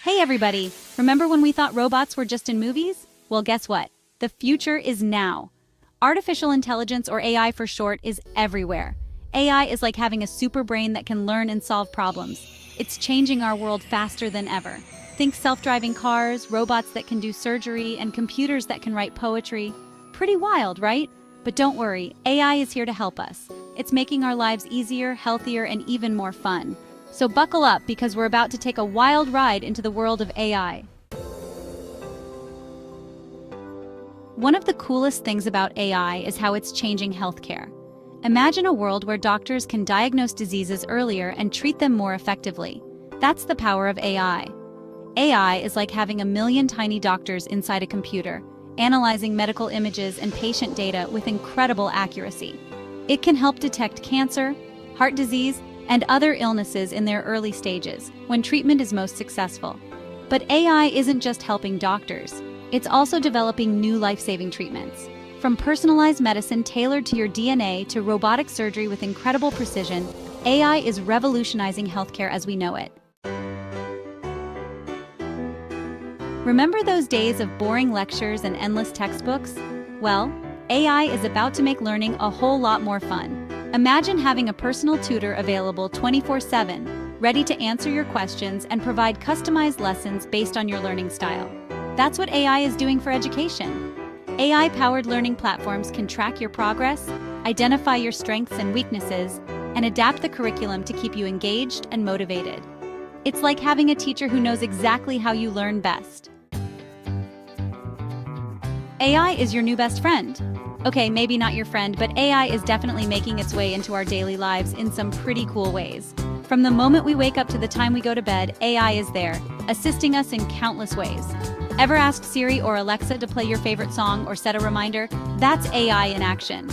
Hey everybody! Remember when we thought robots were just in movies? Well, guess what? The future is now. Artificial intelligence, or AI for short, is everywhere. AI is like having a super brain that can learn and solve problems. It's changing our world faster than ever. Think self-driving cars, robots that can do surgery, and computers that can write poetry. Pretty wild, right? But don't worry, AI is here to help us. It's making our lives easier, healthier, and even more fun. So buckle up, because we're about to take a wild ride into the world of AI. One of the coolest things about AI is how it's changing healthcare. Imagine a world where doctors can diagnose diseases earlier and treat them more effectively. That's the power of AI. AI is like having a million tiny doctors inside a computer, analyzing medical images and patient data with incredible accuracy. It can help detect cancer, heart disease, and other illnesses in their early stages, when treatment is most successful. But AI isn't just helping doctors. It's also developing new life-saving treatments. From personalized medicine tailored to your DNA to robotic surgery with incredible precision, AI is revolutionizing healthcare as we know it. Remember those days of boring lectures and endless textbooks? Well, AI is about to make learning a whole lot more fun. Imagine having a personal tutor available 24/7, ready to answer your questions and provide customized lessons based on your learning style. That's what AI is doing for education. AI-powered learning platforms can track your progress, identify your strengths and weaknesses, and adapt the curriculum to keep you engaged and motivated. It's like having a teacher who knows exactly how you learn best. AI is your new best friend. Okay, maybe not your friend, but AI is definitely making its way into our daily lives in some pretty cool ways. From the moment we wake up to the time we go to bed, AI is there, assisting us in countless ways. Ever ask Siri or Alexa to play your favorite song or set a reminder? That's AI in action.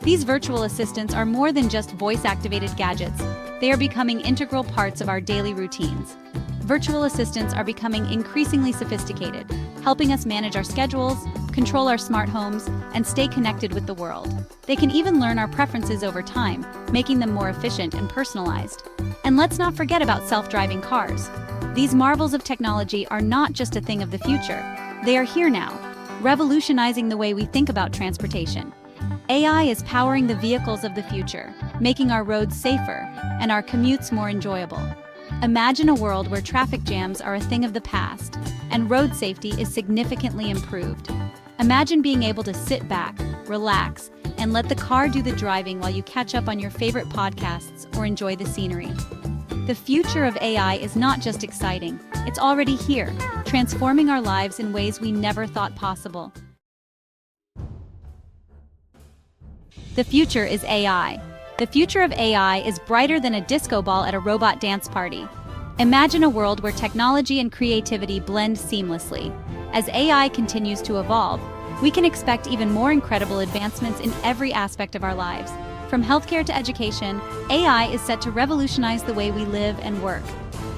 These virtual assistants are more than just voice-activated gadgets. They are becoming integral parts of our daily routines. Virtual assistants are becoming increasingly sophisticated, helping us manage our schedules, control our smart homes, and stay connected with the world. They can even learn our preferences over time, making them more efficient and personalized. And let's not forget about self-driving cars. These marvels of technology are not just a thing of the future. They are here now, revolutionizing the way we think about transportation. AI is powering the vehicles of the future, making our roads safer and our commutes more enjoyable. Imagine a world where traffic jams are a thing of the past and road safety is significantly improved. Imagine being able to sit back, relax, and let the car do the driving while you catch up on your favorite podcasts or enjoy the scenery. The future of AI is not just exciting, it's already here, transforming our lives in ways we never thought possible. The future is AI. The future of AI is brighter than a disco ball at a robot dance party. Imagine a world where technology and creativity blend seamlessly. As AI continues to evolve, we can expect even more incredible advancements in every aspect of our lives. From healthcare to education, AI is set to revolutionize the way we live and work.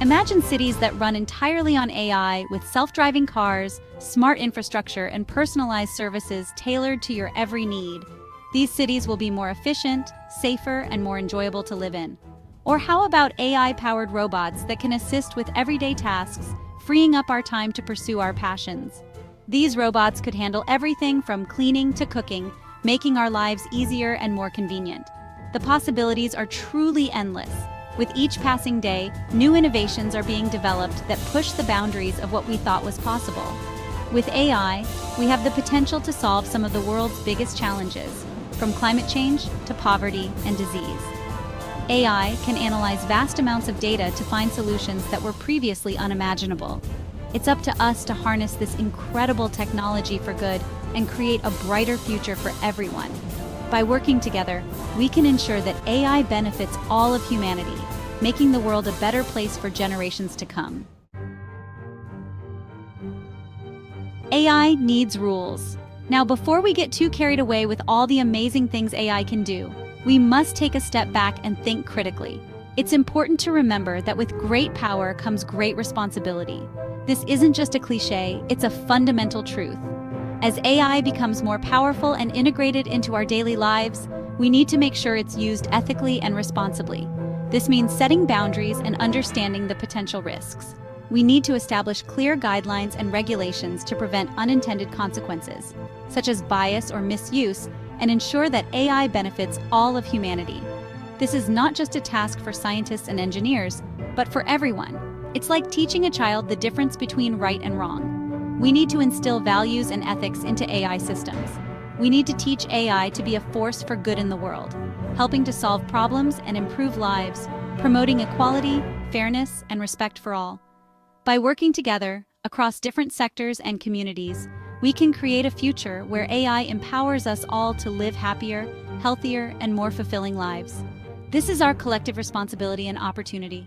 Imagine cities that run entirely on AI with self-driving cars, smart infrastructure, and personalized services tailored to your every need. These cities will be more efficient, safer, and more enjoyable to live in. Or how about AI-powered robots that can assist with everyday tasks, freeing up our time to pursue our passions? These robots could handle everything from cleaning to cooking, making our lives easier and more convenient. The possibilities are truly endless. With each passing day, new innovations are being developed that push the boundaries of what we thought was possible. With AI, we have the potential to solve some of the world's biggest challenges, from climate change to poverty and disease. AI can analyze vast amounts of data to find solutions that were previously unimaginable. It's up to us to harness this incredible technology for good and create a brighter future for everyone. By working together, we can ensure that AI benefits all of humanity, making the world a better place for generations to come. AI needs rules. Now, before we get too carried away with all the amazing things AI can do, we must take a step back and think critically. It's important to remember that with great power comes great responsibility. This isn't just a cliche, it's a fundamental truth. As AI becomes more powerful and integrated into our daily lives, we need to make sure it's used ethically and responsibly. This means setting boundaries and understanding the potential risks. We need to establish clear guidelines and regulations to prevent unintended consequences, such as bias or misuse, and ensure that AI benefits all of humanity. This is not just a task for scientists and engineers, but for everyone. It's like teaching a child the difference between right and wrong. We need to instill values and ethics into AI systems. We need to teach AI to be a force for good in the world, helping to solve problems and improve lives, promoting equality, fairness, and respect for all. By working together, across different sectors and communities, we can create a future where AI empowers us all to live happier, healthier, and more fulfilling lives. This is our collective responsibility and opportunity.